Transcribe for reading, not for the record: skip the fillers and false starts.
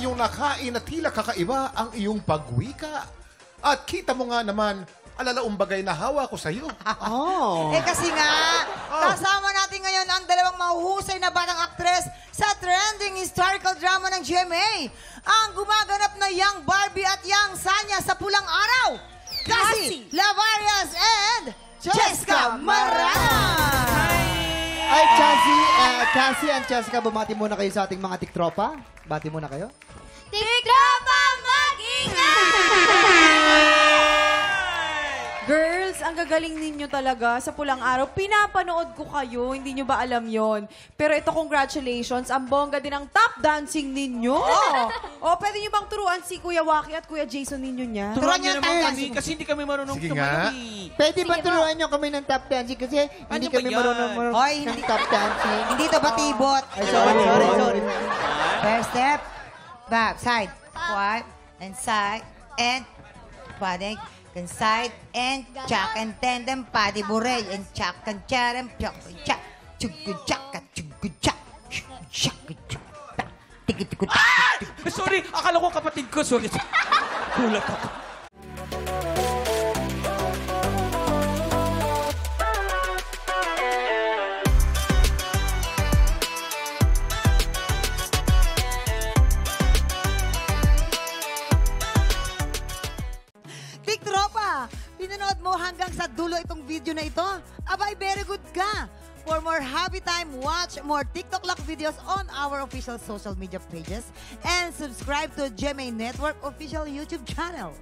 iyong nakain na tila kakaiba ang iyong pagwika. At kita mo nga naman, alalaong bagay na hawa ko sa'yo. Eh kasi nga, kasama natin ngayon ang dalawang mahuhusay na batang aktres sa trending historical drama ng GMA. Ang gumaganap na Young Barbie at Young Sanya sa Pulang Araw. Cassie Lavarias and Jessica Maran! Ay, Cassie and Jessica, bumati muna kayo sa ating mga tiktropa. Bati muna kayo. Tiktropa, mag-ingat! Girls, ang gagaling ninyo talaga sa Pulang Araw. Pinapanood ko kayo, hindi nyo ba alam yon? Pero ito, congratulations. Ang bongga din ang top dancing ninyo. Pwede nyo bang turuan si Kuya Waki at Kuya Jason ninyo niya? Turuan niyo naman kami kasi hindi kami marunong Sige tumayo. nga. Pwede ba turuan nyo kami ng tap dancing? Kasi hindi Ano kami ba yan? marunong Hoy, ng tap dancing. Hindi to batibot. Ay, sorry. First step, back, side, forward, and side, and padig, and side, and chak, and tandem, padi buray, and chak, and charem, chak, chak, chak, chak, Sorry, akala ko kapatid ko. Sorry. Kulat ako. Tiktropa, pinanood mo hanggang sa dulo itong video na ito? Abay, very good ka! For more happy time, watch more TikTok Lock videos on our official social media pages and subscribe to GMA Network official YouTube channel.